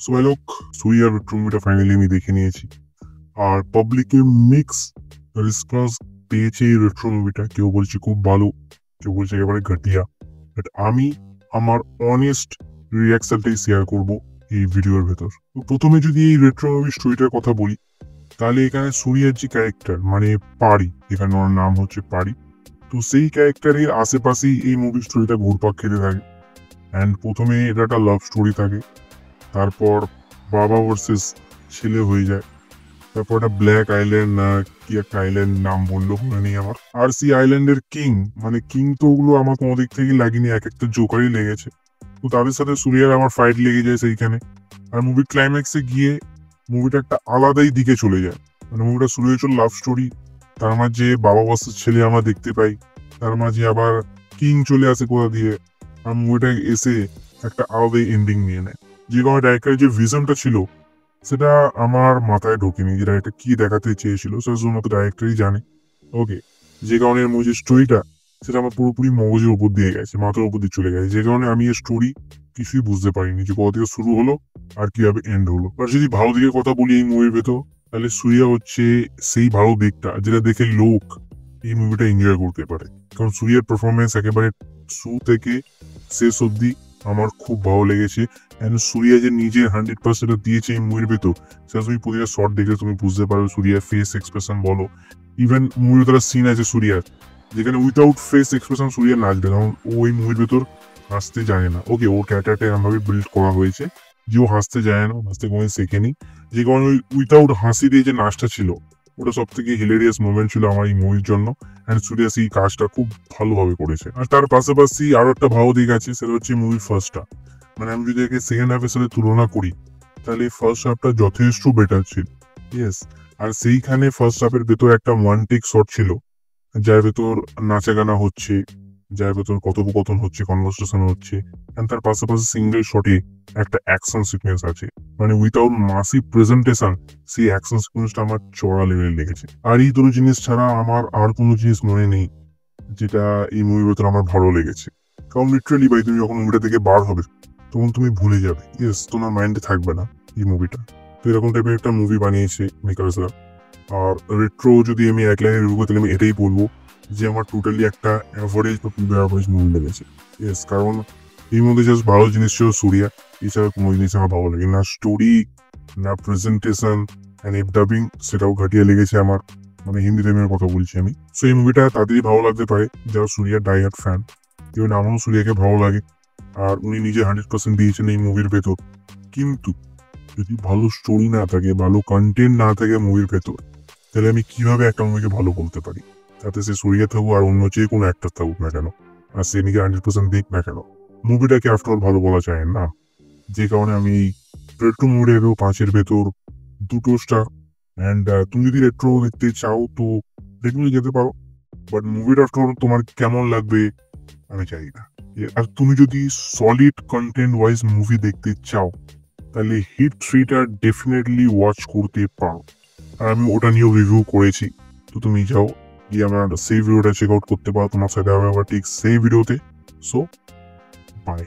So লোক সুইয়ার মুভিটা finally আমি দেখে নিয়েছি। আর পাবলিকের মিক্স রেসপন্স পেয়েছে এই রেট্রো মুভিটা। কেউ বলছে খুব ভালো, কেউ বলছে একেবারে ঘটিয়া। বাট আমি আমার অনেস্ট রিয়াকশনটাই শেয়ার করব এই ভিডিওর ভেতর। তো প্রথমে যদি এই রেট্রো মুভি স্টোরিটার কথা বলি, তাহলে এখানে সুরিয়ার যে ক্যারেক্টার মানে পারি, এখানে ওর নাম হচ্ছে পারি। তো সেই ক্যারেক্টারের আশেপাশেই এই মুভি স্টোরিটা ঘুরপাক খেতে থাকে। অ্যান্ড প্রথমে এটা একটা লাভ স্টোরি থাকে, তারপর বাবা ভার্সেস ছেলে হয়ে যায়, তারপর একটা ব্ল্যাক আইল্যান্ড না কি একটা আইল্যান্ড নাম বললো মনে নেই আমার। আর সেই আইল্যান্ডের কিং, মানে কিং তো ওগুলো আমার কোনো দিক থেকে লাগেনি, এক একটা জোকারই লেগেছে। তো তাদের সাথে সুরিয়ার আমার ফাইট লেগে যায় সেইখানে। আর মুভির ক্লাইম্যাক্সে গিয়ে মুভিটা একটা আলাদাই দিকে চলে যায়। মানে মুভিটা শুরু হয়েছিল লাভ স্টোরি, তার মাঝে বাবা ভার্সেস ছেলে আমরা দেখতে পাই, তার মাঝে আবার কিং চলে আসে কোথা দিয়ে, আর মুভিটা এসে একটা আলাদাই এন্ডিং নিয়ে নেয়। যে কোনো ডাইরেক্টরের যে ভিশনটা ছিল সেটা আমার মাথায় ঢোকেনি, যে ডাইরেক্টর কি দেখাতে চেয়েছিল সেটা শুধুমাত্র ডাইরেক্টরই জানে। ওকে, যে কারণে মুভির স্টোরিটা সেটা আমার পুরোপুরি মগজের উপর দিয়ে গেছে, মাথার উপর দিয়ে চলে গেছে, যে কারণে আমি এই স্টোরি কিছুই বুঝতে পারিনি যে কোথা থেকে শুরু হলো আর কিভাবে এন্ড হলো। আর যদি ভালো দিকের কথা বলি এই মুভির ভেতর, তাহলে সুরিয়া হচ্ছে সেই ভালো দিকটা যেটা দেখে লোক এই মুভিটা এনজয় করতে পারে। কারণ সুরিয়ার পারফরমেন্স একেবারে শুরু থেকে শেষ অব্দি আমার খুব ভালো লেগেছে। এন্ড সুরিয়া যে নিজে 100% দিয়েছে এই মুভির ভেতর, সেটা তুমি প্রতিটা শর্ট দেখলে তুমি বুঝতে পারবে। সুরিয়ার ফেস এক্সপ্রেশন বলো, ইভেন মুভির ভেতর সিন আছে সুরিয়ার যেখানে উইথাউট ফেস এক্সপ্রেশন সুরিয়া নাচবে, কারণ ওই মুভির ভেতর হাসতে জানে না। ওকে, ওর ক্যারেক্টারটা এমনভাবে বিল্ড করা হয়েছে যে ও হাসতে যায় না, হাসতে কোনোদিন শেখেনি। যে কারণে ওই উইথাউট হাসি দিয়ে যে নাচটা ছিল, ওটা সব থেকে হিলেরিয়াস মোমেন্ট ছিল আমার এই মুভির জন্য। অ্যান্ড সুরিয়া সেই কাজটা খুব ভালোভাবে করেছে। আর তার পাশাপাশি আরো একটা ভালো দিক আছে, সেটা হচ্ছে মুভির ফার্স্টটা। মানে আমি যদি একে সেকেন্ড হাফের সাথে তুলনা করি, তাহলে ফার্স্ট হাফটা যথেষ্ট বেটার ছিল। ইয়েস, আর সেইখানে ফার্স্ট হাফের ভেতর একটা ওয়ান টেক শট ছিল, যার ভেতর নাচা গানা হচ্ছে, যার ভেতর কথোপকথন হচ্ছে, কনভারসেশন হচ্ছে। তার পাশাপাশি সিঙ্গেল শটে একটা অ্যাকশন সিকোয়েন্স আছে, মানে উইথাউট মাসিভ প্রেজেন্টেশন সেই অ্যাকশন সিকোয়েন্সটা আমার চড়া লেভেলে লেগেছে। আর এই দুটো জিনিস ছাড়া আমার আর কোনো জিনিস মনে নেই যেটা এই মুভির ভেতর আমার ভালো লেগেছে। কারণ লিটারালি ভাই, তুমি যখন মুভিটা থেকে বার হবে তখন তুমি ভুলে যাবে, ইয়েস, তোমার মাইন্ডে থাকবে না এই মুভিটা। তো এরকম টাইপের একটা মুভি বানিয়েছে মেকার্সরা। আর রেট্রো যদি আমি এক লাইনে রিভিউ করতে আমি এটাই বলবো যে আমার টোটালি একটা অ্যাভারেজ বা বিলো অ্যাভারেজ মুভি লেগেছে। ইয়েস, কারণ এই মধ্যে জাস্ট ভালো জিনিস ছিল সুরিয়া, এছাড়া কোনো জিনিস আমার ভালো লাগে না। স্টোরি না প্রেজেন্টেশন অ্যান্ড ডাবিং সেটাও ঘাটিয়া লেগেছে আমার, মানে হিন্দি টাইমের কথা বলছি আমি। সো এই মুভিটা তাদেরই ভালো লাগতে পারে যারা সুরিয়ার ডাইহার্ট ফ্যান। ইভেন আমারও সুরিয়াকে ভালো লাগে, আর উনি নিজে 100% দিয়েছেন এই মুভির ভেতর। কিন্তু যদি ভালো স্টোরি না থাকে, ভালো কন্টেন্ট না থাকে মুভির ভেতর, তাহলে আমি কিভাবে একটা মুভিকে ভালো বলতে পারি? তাতে সে সুরিয়া থাকুক আর অন্য যে কোনো অ্যাক্টর থাকুক না কেন, আর সে নিজে 100% দিক না কেন, মুভিটাকে আফটার ভালো বলা যায় না। যে কারণে আমি রেট্রো মুভির 5-এর ভেতর 2 স্টার। অ্যান্ড তুমি যদি রেট্রো দেখতে চাও তো ডেফিনেটলি যেতে পারো, বাট মুভির আফটার তোমার কেমন লাগবে আমি চাই না। আর তুমি যদি সলিড কন্টেন্ট ওয়াইজ মুভি দেখতে চাও, তাহলে হিট 3টা ডেফিনেটলি ওয়াচ করতে পারো। আর আমি ওটা নিয়েও রিভিউ করেছি, তো তুমি যাও গিয়ে আমার সেই ভিডিওটা চেক আউট করতে পারো। তোমার সাথে হবে আবার ঠিক সেই ভিডিওতে। So by.